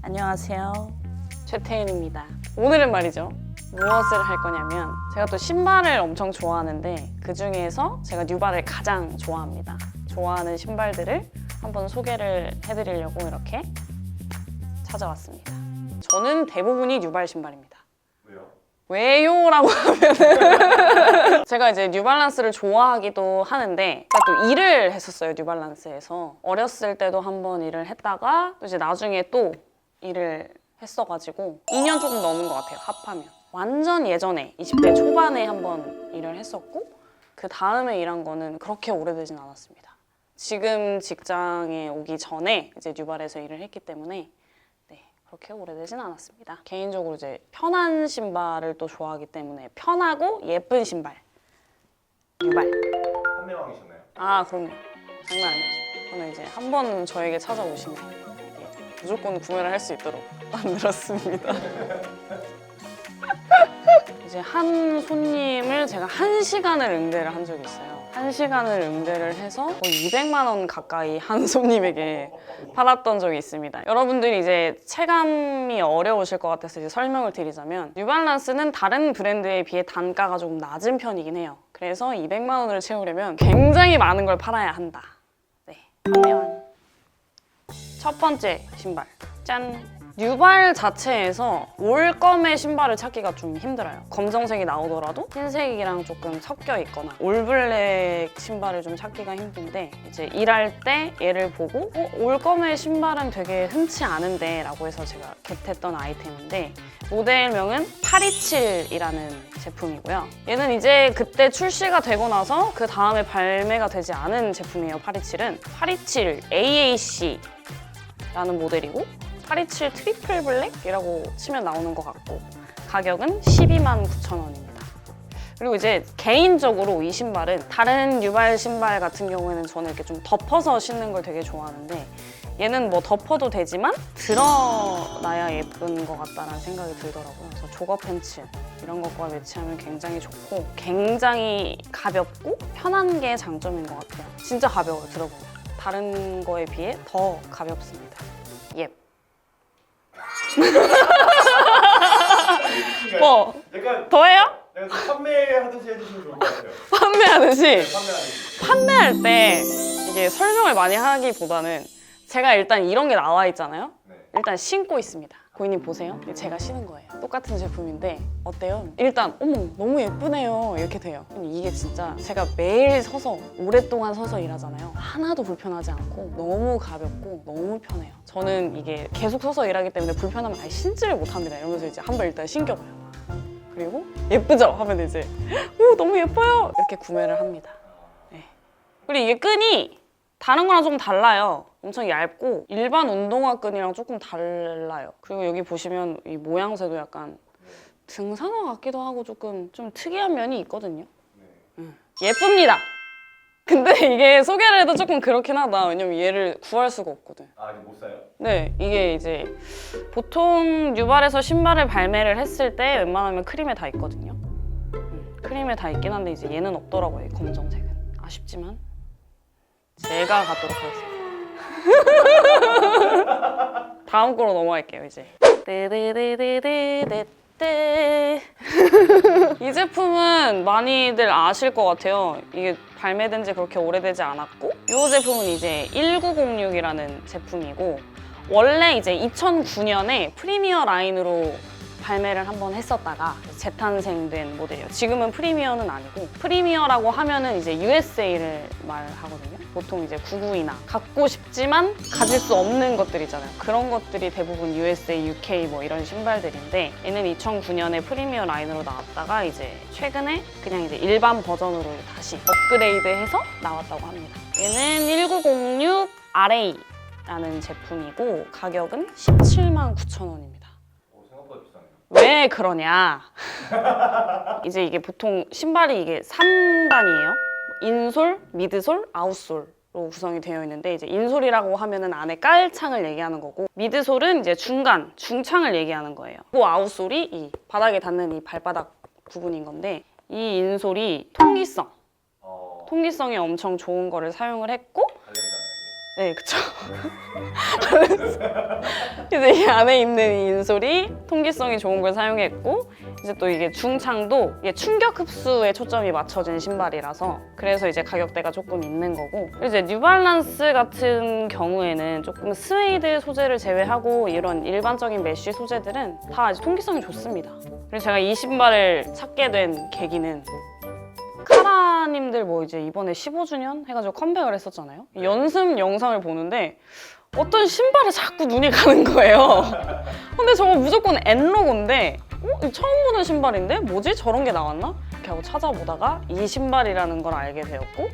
안녕하세요. 최태은입니다. 오늘은 말이죠. 무엇을 할 거냐면 제가 또 신발을 엄청 좋아하는데 그 중에서 제가 뉴발을 가장 좋아합니다. 좋아하는 신발들을 한번 소개를 해드리려고 이렇게 찾아왔습니다. 저는 대부분이 뉴발 신발입니다. 왜요? 라고 하면은 제가 이제 뉴발란스를 좋아하기도 하는데 또 일을 했었어요. 뉴발란스에서 어렸을 때도 한번 일을 했다가 또 이제 나중에 또 일을 했어가지고 2년 조금 넘은 것 같아요. 합하면 완전 예전에 20대 초반에 한번 일을 했었고 그 다음에 일한 거는 그렇게 오래되진 않았습니다. 지금 직장에 오기 전에 이제 뉴발에서 일을 했기 때문에 그렇게 오래되진 않았습니다. 개인적으로 이제 편한 신발을 또 좋아하기 때문에 편하고 예쁜 신발 뉴발. 판매왕이셨나요? 아 그럼요. 장난 아니죠. 저는 이제 한 번 저에게 찾아오시면 무조건 구매를 할 수 있도록 만들었습니다. 이제 한 손님을 제가 1시간을 응대를 한 적이 있어요. 1시간을 응대를 해서 거의 200만 원 가까이 한 손님에게 팔았던 적이 있습니다. 여러분들이 이제 체감이 어려우실 것 같아서 이제 설명을 드리자면 뉴발란스는 다른 브랜드에 비해 단가가 조금 낮은 편이긴 해요. 그래서 200만 원을 채우려면 굉장히 많은 걸 팔아야 한다. 네, 판매왕. 첫 번째 신발. 짠! 뉴발 자체에서 올검의 신발을 찾기가 좀 힘들어요. 검정색이 나오더라도 흰색이랑 조금 섞여 있거나 올블랙 신발을 좀 찾기가 힘든데 이제 일할 때 얘를 보고 올검의 신발은 되게 흔치 않은데 라고 해서 제가 겟했던 아이템인데 모델명은 827이라는 제품이고요. 얘는 이제 그때 출시가 되고 나서 그 다음에 발매가 되지 않은 제품이에요. 827은 827 AAC 라는 모델이고 827 트리플 블랙이라고 치면 나오는 것 같고 가격은 12만 9천 원입니다. 그리고 이제 개인적으로 이 신발은 다른 뉴발 신발 같은 경우에는 저는 이렇게 좀 덮어서 신는 걸 되게 좋아하는데 얘는 뭐 덮어도 되지만 드러나야 예쁜 것 같다는 생각이 들더라고요. 그래서 조거 팬츠 이런 것과 매치하면 굉장히 좋고 굉장히 가볍고 편한 게 장점인 것 같아요. 진짜 가벼워요. 들어보면 다른 거에 비해 더 가볍습니다. 예. 뭐 약간 더해요? 판매하듯이 해주시면 좋을 것 같아요. 판매하듯이 판매하듯이. 판매할 때 이게 설명을 많이 하기보다는 제가 일단 이런 게 나와 있잖아요. 네. 일단 신고 있습니다. 고객님 보세요. 제가 신은 거예요. 똑같은 제품인데 어때요? 일단 어머 너무 예쁘네요 이렇게 돼요. 이게 진짜 제가 매일 서서 오랫동안 서서 일하잖아요. 하나도 불편하지 않고 너무 가볍고 너무 편해요. 저는 이게 계속 서서 일하기 때문에 불편하면 아예 신지를 못합니다. 이러면서 이제 한번 일단 신겨봐요. 그리고 예쁘죠? 하면 이제 오 너무 예뻐요 이렇게 구매를 합니다. 네. 그리고 이게 끈이 다른 거랑 조금 달라요. 엄청 얇고 일반 운동화 끈이랑 조금 달라요. 그리고 여기 보시면 이 모양새도 약간 등산화 같기도 하고 조금 좀 특이한 면이 있거든요. 예쁩니다. 근데 이게 소개를 해도 조금 그렇긴 하다. 왜냐면 얘를 구할 수가 없거든. 아, 이제 못 사요? 네, 이게 이제 보통 뉴발에서 신발을 발매를 했을 때 웬만하면 크림에 다 있거든요. 크림에 다 있긴 한데 이제 얘는 없더라고요. 이 검정색은. 아쉽지만 제가 갖도록 하겠습니다. 다음 거로 넘어갈게요 이제. 이 제품은 많이들 아실 것 같아요. 이게 발매된 지 그렇게 오래되지 않았고 이 제품은 이제 1906이라는 제품이고 원래 이제 2009년에 프리미어 라인으로 발매를 한번 했었다가 재탄생된 모델이에요. 지금은 프리미어는 아니고 프리미어라고 하면은 이제 USA를 말하거든요. 보통 이제 992나 갖고 싶지만 가질 수 없는 것들이잖아요. 그런 것들이 대부분 USA, UK 뭐 이런 신발들인데 얘는 2009년에 프리미어 라인으로 나왔다가 이제 최근에 그냥 이제 일반 버전으로 다시 업그레이드해서 나왔다고 합니다. 얘는 1906 RA라는 제품이고 가격은 17만 9천 원입니다. 생각보다 비싸네요. 왜 그러냐? 이제 이게 보통 신발이 이게 3단이에요. 인솔, 미드솔, 아웃솔로 구성이 되어 있는데 이제 인솔이라고 하면은 안에 깔창을 얘기하는 거고 미드솔은 이제 중간, 중창을 얘기하는 거예요. 그리고 아웃솔이 이 바닥에 닿는 이 발바닥 부분인 건데 이 인솔이 통기성이 엄청 좋은 거를 사용을 했고 네, 그쵸. 이제 이 안에 있는 이 인솔이 통기성이 좋은 걸 사용했고, 이제 또 이게 중창도 이게 충격 흡수에 초점이 맞춰진 신발이라서 그래서 이제 가격대가 조금 있는 거고, 이제 뉴발란스 같은 경우에는 조금 스웨이드 소재를 제외하고 이런 일반적인 메쉬 소재들은 다 이제 통기성이 좋습니다. 그래서 제가 이 신발을 찾게 된 계기는 카라님들 뭐 이제 이번에 15주년 해가지고 컴백을 했었잖아요. 연습 영상을 보는데 어떤 신발에 자꾸 눈이 가는 거예요. 근데 저거 무조건 N로고인데 이거 처음 보는 신발인데 뭐지? 저런 게 나왔나? 이렇게 하고 찾아보다가 이 신발이라는 걸 알게 되었고,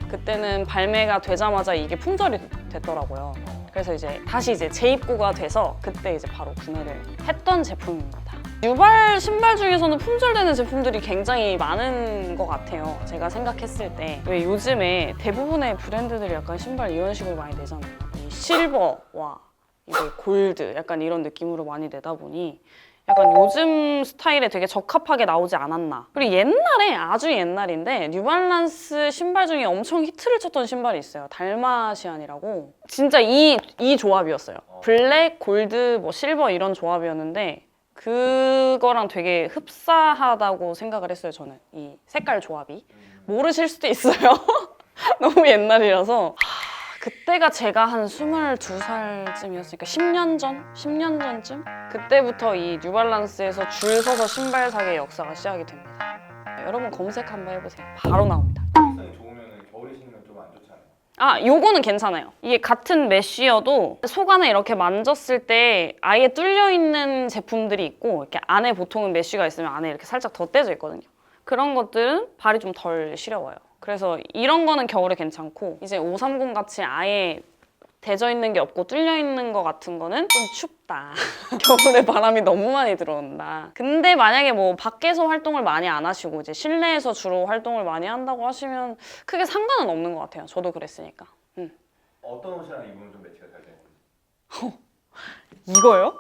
그때는 발매가 되자마자 이게 품절이 됐더라고요. 그래서 이제 다시 이제 재입고가 돼서 그때 이제 바로 구매를 했던 제품입니다. 뉴발 신발 중에서는 품절되는 제품들이 굉장히 많은 것 같아요. 제가 생각했을 때. 왜 요즘에 대부분의 브랜드들이 약간 신발 이런 식으로 많이 내잖아요. 이 실버와 이제 골드 약간 이런 느낌으로 많이 내다 보니 약간 요즘 스타일에 되게 적합하게 나오지 않았나. 그리고 옛날에, 아주 옛날인데 뉴발란스 신발 중에 엄청 히트를 쳤던 신발이 있어요. 달마시안이라고. 진짜 이 조합이었어요. 블랙, 골드, 뭐 실버 이런 조합이었는데 그거랑 되게 흡사하다고 생각을 했어요, 저는. 이 색깔 조합이. 모르실 수도 있어요. 너무 옛날이라서. 그때가 제가 한 22살쯤이었으니까 10년 전? 10년 전쯤? 그때부터 이 뉴발란스에서 줄 서서 신발 사기의 역사가 시작이 됩니다. 여러분 검색 한번 해보세요. 바로 나옵니다. 통기성이 좋으면 겨울에 신으면 좀 안 좋지 않아요? 아, 요거는 괜찮아요. 이게 같은 메쉬여도 속 안에 이렇게 만졌을 때 아예 뚫려 있는 제품들이 있고, 이렇게 안에 보통은 메쉬가 있으면 안에 이렇게 살짝 덧대져 있거든요. 그런 것들은 발이 좀 덜 시려워요. 그래서 이런 거는 겨울에 괜찮고, 이제 530 같이 아예 대져 있는 게 없고 뚫려 있는 거 같은 거는 좀 춥다. 겨울에 바람이 너무 많이 들어온다. 근데 만약에 뭐 밖에서 활동을 많이 안 하시고 이제 실내에서 주로 활동을 많이 한다고 하시면 크게 상관은 없는 것 같아요. 저도 그랬으니까. 어떤 옷이랑 입으면 좀 매치가 잘 되는 거지? 이거요?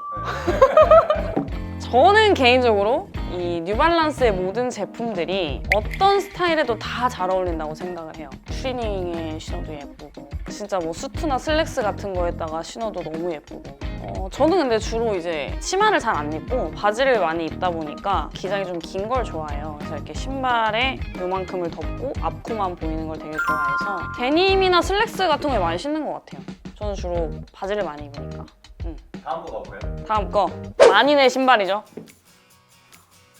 저는 개인적으로 이 뉴발란스의 모든 제품들이 어떤 스타일에도 다 잘 어울린다고 생각을 해요. 트리닝에 신어도 예쁘고, 진짜 뭐 수트나 슬랙스 같은 거에다가 신어도 너무 예쁘고. 저는 근데 주로 이제 치마를 잘 안 입고 바지를 많이 입다 보니까 기장이 좀 긴 걸 좋아해요. 그래서 이렇게 신발에 요만큼을 덮고 앞코만 보이는 걸 되게 좋아해서 데님이나 슬랙스 같은 걸 많이 신는 것 같아요. 저는 주로 바지를 많이 입으니까. 다음 거 가볼까요? 다음 거 마니네 신발이죠.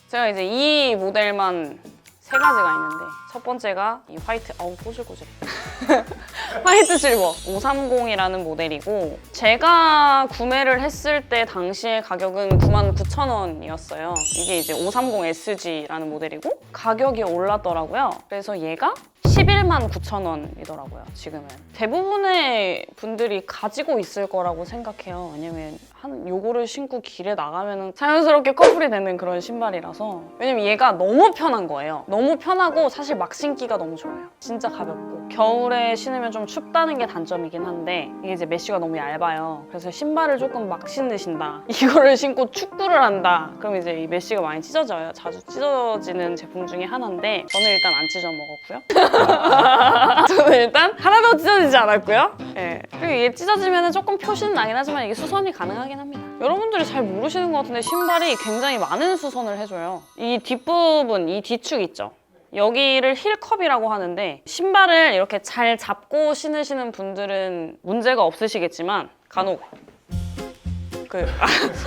제가 이제 이 모델만 3가지가 있는데, 첫 번째가 이 화이트, 꼬질꼬질 화이트 실버 530이라는 모델이고, 제가 구매를 했을 때 당시의 가격은 99,000원이었어요. 이게 이제 530SG라는 모델이고 가격이 올랐더라고요. 그래서 얘가 119,000원이더라고요. 지금은 대부분의 분들이 가지고 있을 거라고 생각해요. 왜냐면 요거를 신고 길에 나가면 자연스럽게 커플이 되는 그런 신발이라서. 왜냐면 얘가 너무 편한 거예요. 너무 편하고 사실 막 신기가 너무 좋아요. 진짜 가볍고 겨울에 신으면 좀 춥다는 게 단점이긴 한데, 이게 이제 메쉬가 너무 얇아요. 그래서 신발을 조금 막 신으신다, 이거를 신고 축구를 한다, 그럼 이제 이 메쉬가 많이 찢어져요. 자주 찢어지는 제품 중에 하나인데 저는 일단 안 찢어 먹었고요. 저는 일단 하나도 찢어지지 않았고요. 네. 그리고 이게 찢어지면 조금 표시는 나긴 하지만 이게 수선이 가능하긴 합니다. 여러분들이 잘 모르시는 것 같은데 신발이 굉장히 많은 수선을 해줘요. 이 뒷부분, 이 뒤축 있죠? 여기를 힐컵이라고 하는데, 신발을 이렇게 잘 잡고 신으시는 분들은 문제가 없으시겠지만 간혹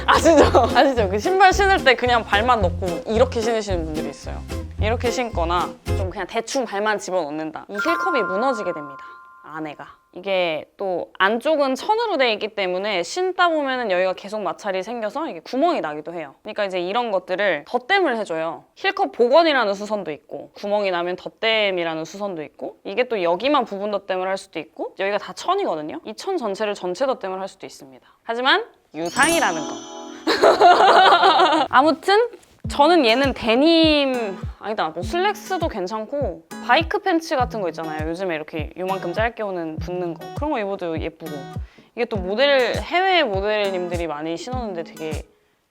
아시죠? 그 신발 신을 때 그냥 발만 넣고 이렇게 신으시는 분들이 있어요. 이렇게 신거나 좀 그냥 대충 발만 집어넣는다, 이 힐컵이 무너지게 됩니다. 안에가. 이게 또 안쪽은 천으로 되어 있기 때문에 신다 보면은 여기가 계속 마찰이 생겨서 이게 구멍이 나기도 해요. 그러니까 이제 이런 것들을 덧댐을 해줘요. 힐컵 복원이라는 수선도 있고, 구멍이 나면 덧댐이라는 수선도 있고, 이게 또 여기만 부분 덧댐을 할 수도 있고, 여기가 다 천이거든요. 이 천 전체를 전체 덧댐을 할 수도 있습니다. 하지만 유상이라는 거. 아무튼 저는 얘는 데님, 아니다, 뭐 슬랙스도 괜찮고, 바이크 팬츠 같은 거 있잖아요. 요즘에 이렇게 요만큼 짧게 오는 붙는 거, 그런 거 입어도 예쁘고, 이게 또 해외 모델님들이 많이 신었는데 되게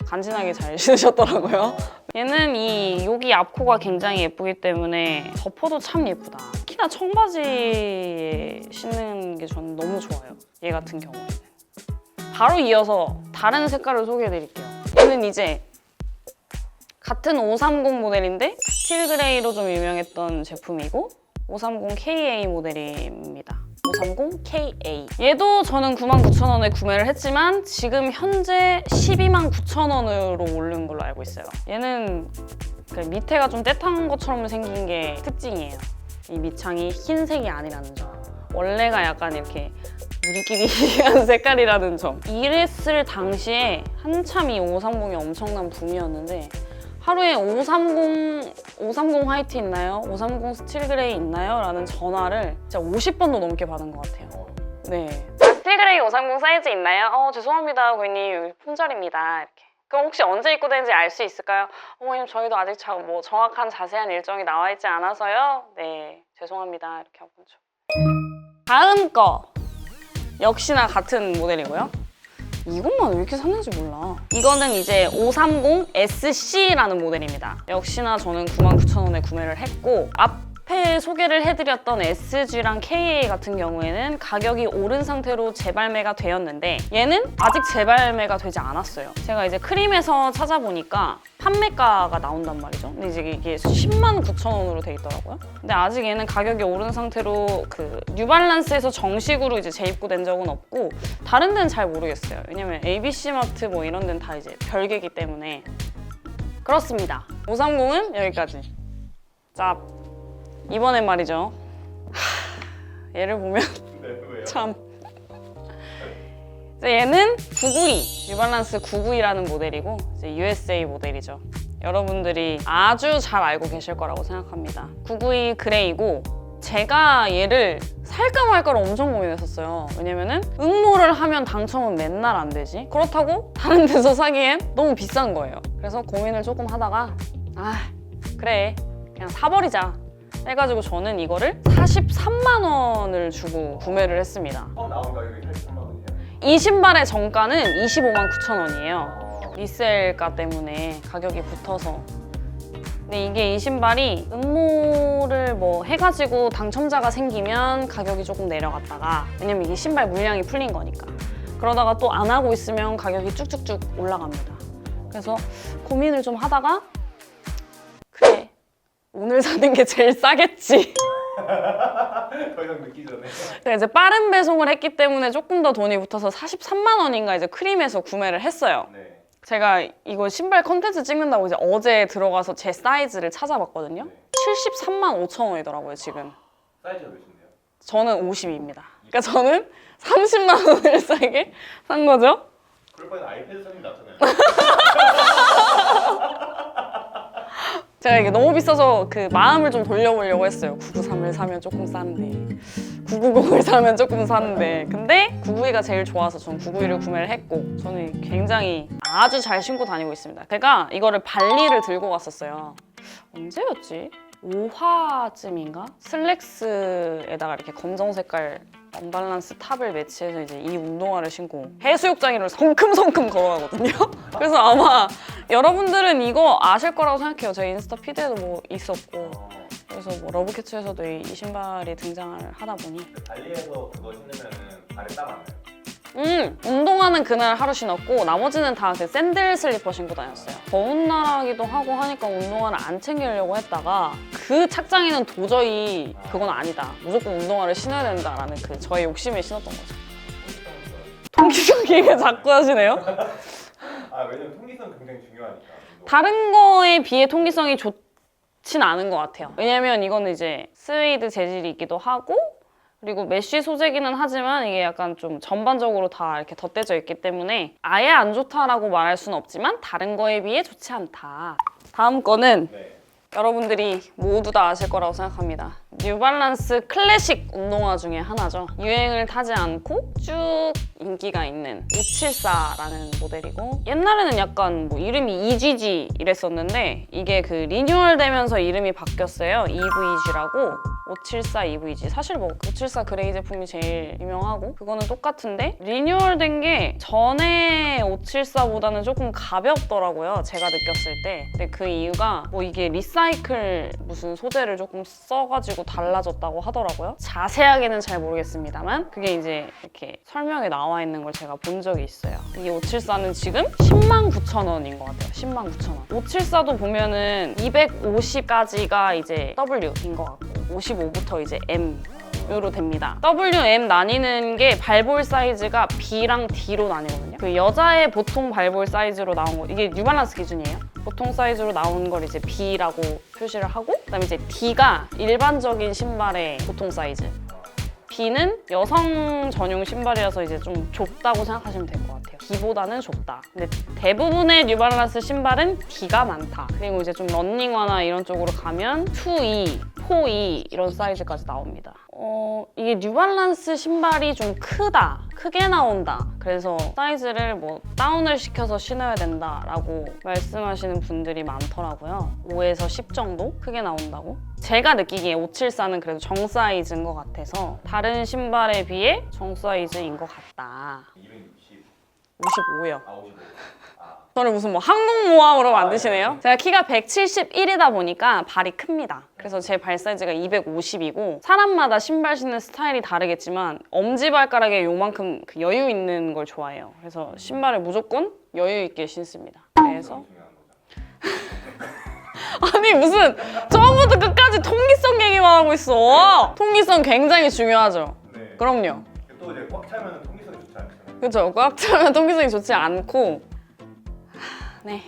간지나게 잘 신으셨더라고요. 얘는 이 여기 앞코가 굉장히 예쁘기 때문에 덮어도 참 예쁘다. 특히나 청바지에 신는 게 저는 너무 좋아요. 얘 같은 경우에는. 바로 이어서 다른 색깔을 소개해드릴게요. 얘는 이제 같은 530 모델인데 스틸 그레이로 좀 유명했던 제품이고 530KA 모델입니다. 530KA. 얘도 저는 99,000원에 구매를 했지만 지금 현재 129,000원으로 오른 걸로 알고 있어요. 얘는 그 밑에가 좀 떼탄 것처럼 생긴 게 특징이에요. 이 밑창이 흰색이 아니라는 점. 원래가 약간 이렇게 누리끼리한 색깔이라는 점. 이랬을 당시에 한참 이 530이 엄청난 붐이었는데 하루에 530 화이트 있나요? 530 스틸 그레이 있나요? 라는 전화를 진짜 50번도 넘게 받은 것 같아요. 네. 스틸 그레이 530 사이즈 있나요? 죄송합니다 고객님 여기 품절입니다. 이렇게. 그럼 혹시 언제 입고되는지 알 수 있을까요? 어머님 저희도 아직 뭐 정확한 자세한 일정이 나와 있지 않아서요. 네 죄송합니다 이렇게 하고 있죠. 다음 거 역시나 같은 모델이고요. 이것만 왜 이렇게 샀는지 몰라. 이거는 이제 530SC라는 모델입니다. 역시나 저는 99,000원에 구매를 했고 앞에 소개를 해드렸던 SG랑 KA 같은 경우에는 가격이 오른 상태로 재발매가 되었는데 얘는 아직 재발매가 되지 않았어요. 제가 이제 크림에서 찾아보니까 판매가가 나온단 말이죠. 근데 이제 이게 109,000원으로 돼 있더라고요. 근데 아직 얘는 가격이 오른 상태로 그 뉴발란스에서 정식으로 이제 재입고된 적은 없고 다른 데는 잘 모르겠어요. 왜냐면 ABC마트 뭐 이런 데는 다 이제 별개이기 때문에 그렇습니다. 530은 여기까지. 자, 이번엔 말이죠. 얘를 보면 네, 왜요? 참 얘는 992, 뉴발란스 992라는 모델이고 이제 USA 모델이죠. 여러분들이 아주 잘 알고 계실 거라고 생각합니다. 992 그레이고 제가 얘를 살까 말까를 엄청 고민했었어요. 왜냐면은 응모를 하면 당첨은 맨날 안 되지. 그렇다고 다른 데서 사기엔 너무 비싼 거예요. 그래서 고민을 조금 하다가 그래 그냥 사버리자 해가지고 저는 이거를 43만 원을 주고 구매를 했습니다. 나온 가격이 83만 원이에요? 이 신발의 정가는 25만 9천 원이에요. 리셀가 때문에 가격이 붙어서. 근데 이게 이 신발이 응모를 뭐 해가지고 당첨자가 생기면 가격이 조금 내려갔다가 왜냐면 이게 신발 물량이 풀린 거니까 그러다가 또 안 하고 있으면 가격이 쭉쭉쭉 올라갑니다. 그래서 고민을 좀 하다가 그래 오늘 사는 게 제일 싸겠지. 더 이상 늦기 전에. 제가 이제 빠른 배송을 했기 때문에 조금 더 돈이 붙어서 43만 원인가 이제 크림에서 구매를 했어요. 네. 제가 이거 신발 컨텐츠 찍는다고 이제 어제 들어가서 제 사이즈를 찾아봤거든요. 네. 73만 5천 원이더라고요 지금. 사이즈가 몇인데요? 저는 50입니다. 그러니까 저는 30만 원을 싸게 산 거죠. 그럴 바엔 아이패드 사는 게 낫잖아요. 제가 이게 너무 비싸서 그 마음을 좀 돌려보려고 했어요. 993을 사면 조금 싼데 990을 사면 조금 싼데 근데 992가 제일 좋아서 전 992를 구매를 했고 저는 굉장히 아주 잘 신고 다니고 있습니다. 제가 이거를 발리를 들고 갔었어요. 언제였지? 5화쯤인가? 슬랙스에다가 이렇게 검정 색깔 언밸런스 탑을 매치해서 이제 이 운동화를 신고 해수욕장을 성큼성큼 걸어가거든요. 그래서 아마 여러분들은 이거 아실 거라고 생각해요. 제 인스타 피드에도 뭐 있었고 그래서 뭐 러브캐치에서도 이 신발이 등장을 하다 보니 발리에서 그거 신으면은 발에 땀 안 나요? 운동화는 그날 하루 신었고 나머지는 다 그 샌들 슬리퍼 신고 다녔어요. 더운 나라기도 하고 하니까 운동화를 안 챙기려고 했다가 그 착장에는 도저히 그건 아니다. 무조건 운동화를 신어야 된다라는 그 저의 욕심에 신었던 거죠. 통기성 얘기 자꾸 하시네요. 왜냐면 통기성 굉장히 중요하니까. 다른 거에 비해 통기성이 좋진 않은 것 같아요. 왜냐면 이거는 이제 스웨이드 재질이 있기도 하고 그리고 메쉬 소재기는 하지만 이게 약간 좀 전반적으로 다 이렇게 덧대져 있기 때문에 아예 안 좋다라고 말할 수는 없지만 다른 거에 비해 좋지 않다. 다음 거는 네. 여러분들이 모두 다 아실 거라고 생각합니다. 뉴발란스 클래식 운동화 중에 하나죠. 유행을 타지 않고 쭉 인기가 있는 574라는 모델이고, 옛날에는 약간 뭐 이름이 EGG 이랬었는데 이게 그 리뉴얼 되면서 이름이 바뀌었어요. EVG라고. 574 EVG. 사실 뭐 574 그레이 제품이 제일 유명하고 그거는 똑같은데, 리뉴얼 된 게 전에 574보다는 조금 가볍더라고요, 제가 느꼈을 때. 근데 그 이유가 뭐 이게 리사이클 무슨 소재를 조금 써가지고 달라졌다고 하더라고요. 자세하게는 잘 모르겠습니다만 그게 이제 이렇게 설명에 나와 있는 걸 제가 본 적이 있어요. 이게 574는 지금 109,000원인 것 같아요. 109,000원. 574도 보면은 250까지가 이제 W인 것 같고 55부터 이제 M으로 됩니다. W, M 나뉘는 게 발볼 사이즈가 B랑 D로 나뉘거든요. 그 여자의 보통 발볼 사이즈로 나온 거, 이게 뉴발란스 기준이에요. 보통 사이즈로 나온 걸 이제 B라고 표시를 하고, 그다음에 이제 D가 일반적인 신발의 보통 사이즈. B는 여성 전용 신발이라서 이제 좀 좁다고 생각하시면 될 것 같아요. D보다는 좁다. 근데 대부분의 뉴발란스 신발은 D가 많다. 그리고 이제 좀 런닝화나 이런 쪽으로 가면 2E, 4E 이런 사이즈까지 나옵니다. 이게 뉴발란스 신발이 좀 크게 나온다. 그래서 사이즈를 뭐 다운을 시켜서 신어야 된다라고 말씀하시는 분들이 많더라고요. 5에서 10 정도 크게 나온다고. 제가 느끼기에 574는 그래도 정 사이즈인 것 같아서 다른 신발에 비해 정 사이즈인 것 같다. 260. 55요. 아, 55. 저를 무슨 뭐 항공모함으로 만드시네요. 제가 키가 171이다 보니까 발이 큽니다. 그래서 제 발 사이즈가 250이고, 사람마다 신발 신는 스타일이 다르겠지만 엄지발가락에 요만큼 그 여유 있는 걸 좋아해요. 그래서 신발을 무조건 여유 있게 신습니다. 그래서 아니 무슨 처음부터 끝까지 통기성 얘기만 하고 있어. 통기성 굉장히 중요하죠. 네. 그럼요. 또 이제 꽉 차면 통기성이 좋지 않잖아요. 그렇죠. 꽉 차면 통기성이 좋지 않고. 네.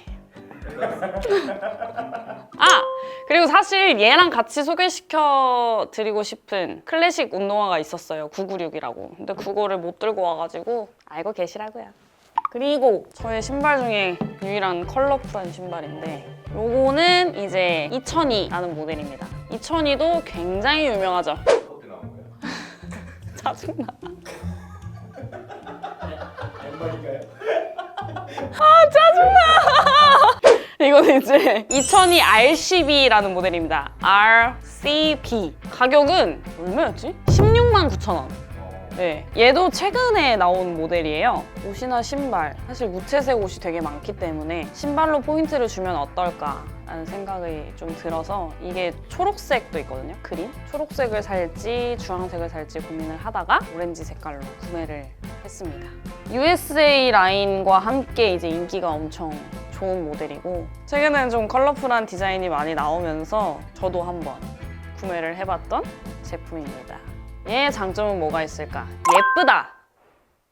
그리고 사실 얘랑 같이 소개시켜 드리고 싶은 클래식 운동화가 있었어요. 996이라고. 근데 그거를 못 들고 와가지고 알고 계시라고요. 그리고 저의 신발 중에 유일한 컬러풀한 신발인데, 요거는 이제 2002라는 모델입니다. 2002도 굉장히 유명하죠. 커피 나온 거예요. 짜증나. 왼발인가요? 이거는 이제 2002 RCB라는 모델입니다. RCB. 가격은 얼마였지? 169,000원. 네, 얘도 최근에 나온 모델이에요. 옷이나 신발, 사실 무채색 옷이 되게 많기 때문에 신발로 포인트를 주면 어떨까라는 생각이 좀 들어서, 이게 초록색도 있거든요, 그린. 초록색을 살지 주황색을 살지 고민을 하다가 오렌지 색깔로 구매를 했습니다. USA 라인과 함께 이제 인기가 엄청 좋은 모델이고, 최근에는 좀 컬러풀한 디자인이 많이 나오면서 저도 한번 구매를 해봤던 제품입니다. 얘의 장점은 뭐가 있을까? 예쁘다!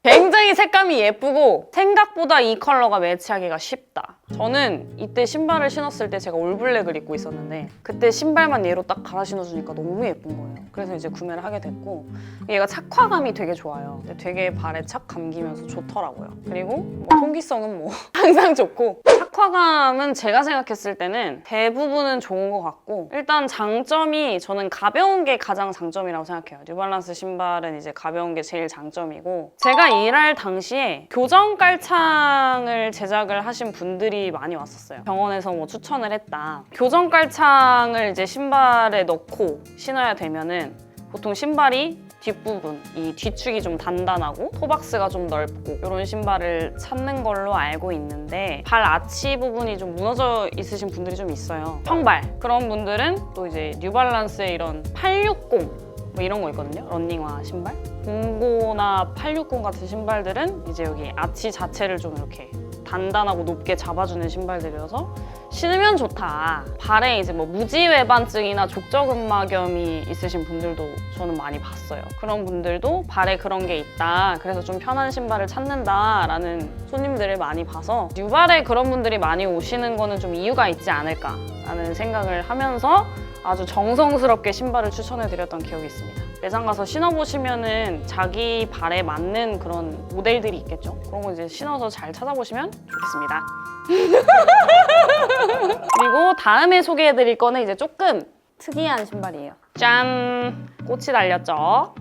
굉장히 색감이 예쁘고 생각보다 이 컬러가 매치하기가 쉽다. 저는 이때 신발을 신었을 때 제가 올블랙을 입고 있었는데 그때 신발만 얘로 딱 갈아 신어주니까 너무 예쁜 거예요. 그래서 이제 구매를 하게 됐고, 얘가 착화감이 되게 좋아요. 되게 발에 착 감기면서 좋더라고요. 그리고 뭐 통기성은 뭐 항상 좋고, 착화감은 제가 생각했을 때는 대부분은 좋은 것 같고, 일단 장점이 저는 가벼운 게 가장 장점이라고 생각해요. 뉴발란스 신발은 이제 가벼운 게 제일 장점이고, 제가 일할 당시에 교정 깔창을 제작을 하신 분들이 많이 왔었어요. 병원에서 뭐 추천을 했다. 교정 깔창을 이제 신발에 넣고 신어야 되면은 보통 신발이 뒷부분, 이 뒤축이 좀 단단하고 토박스가 좀 넓고 이런 신발을 찾는 걸로 알고 있는데, 발 아치 부분이 좀 무너져 있으신 분들이 좀 있어요. 평발. 그런 분들은 또 이제 뉴발란스의 이런 860 뭐 이런 거 있거든요. 런닝화 신발. 공고나 860 같은 신발들은 이제 여기 아치 자체를 좀 이렇게 단단하고 높게 잡아주는 신발들이어서 신으면 좋다. 발에 이제 뭐 무지외반증이나 족저근막염이 있으신 분들도 저는 많이 봤어요. 그런 분들도 발에 그런 게 있다, 그래서 좀 편한 신발을 찾는다라는 손님들을 많이 봐서 뉴발에 그런 분들이 많이 오시는 거는 좀 이유가 있지 않을까라는 생각을 하면서 아주 정성스럽게 신발을 추천해드렸던 기억이 있습니다. 매장 가서 신어보시면은 자기 발에 맞는 그런 모델들이 있겠죠. 그런 거 이제 신어서 잘 찾아보시면 좋겠습니다. 그리고 다음에 소개해드릴 거는 이제 조금 특이한 신발이에요. 짠! 꽃이 달렸죠?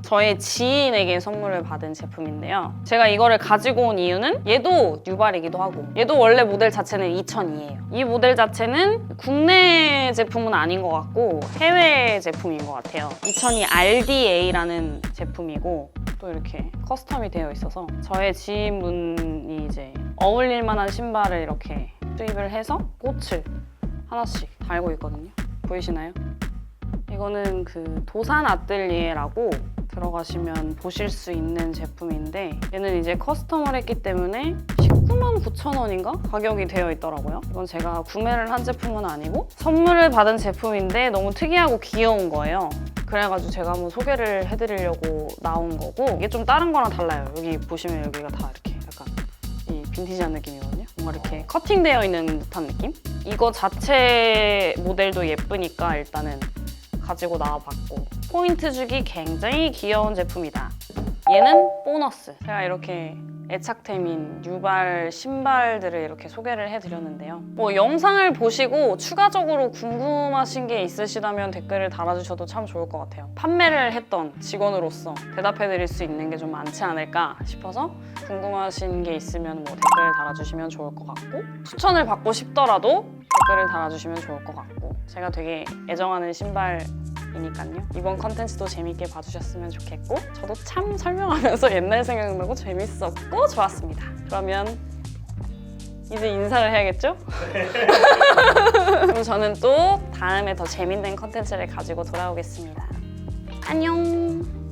저의 지인에게 선물을 받은 제품인데요. 제가 이거를 가지고 온 이유는 얘도 뉴발이기도 하고 얘도 원래 모델 자체는 2002예요. 이 모델 자체는 국내 제품은 아닌 것 같고 해외 제품인 것 같아요. 2002 RDA라는 제품이고 또 이렇게 커스텀이 되어 있어서 저의 지인분이 이제 어울릴 만한 신발을 이렇게 수입을 해서 꽃을 하나씩 달고 있거든요. 보이시나요? 이거는 그 도산 아뜰리에라고 들어가시면 보실 수 있는 제품인데 얘는 이제 커스텀을 했기 때문에 199,900원인가? 가격이 되어 있더라고요. 이건 제가 구매를 한 제품은 아니고 선물을 받은 제품인데 너무 특이하고 귀여운 거예요. 그래가지고 제가 한번 소개를 해드리려고 나온 거고 이게 좀 다른 거랑 달라요. 여기 보시면 여기가 다 이렇게 약간 이 빈티지한 느낌이거든요. 뭔가 이렇게 커팅되어 있는 듯한 느낌? 이거 자체 모델도 예쁘니까 일단은 가지고 나와봤고 포인트 주기 굉장히 귀여운 제품이다. 얘는 보너스. 제가 이렇게 애착템인 뉴발 신발들을 이렇게 소개를 해드렸는데요. 뭐 영상을 보시고 추가적으로 궁금하신 게 있으시다면 댓글을 달아주셔도 참 좋을 것 같아요. 판매를 했던 직원으로서 대답해드릴 수 있는 게 좀 많지 않을까 싶어서 궁금하신 게 있으면 뭐 댓글을 달아주시면 좋을 것 같고 추천을 받고 싶더라도 댓글을 달아주시면 좋을 것 같고 제가 되게 애정하는 신발이니까요. 이번 컨텐츠도 재밌게 봐주셨으면 좋겠고 저도 참 설명하면서 옛날 생각나고 재밌었고 좋았습니다. 그러면 이제 인사를 해야겠죠? 그럼 저는 또 다음에 더 재밌는 컨텐츠를 가지고 돌아오겠습니다. 안녕!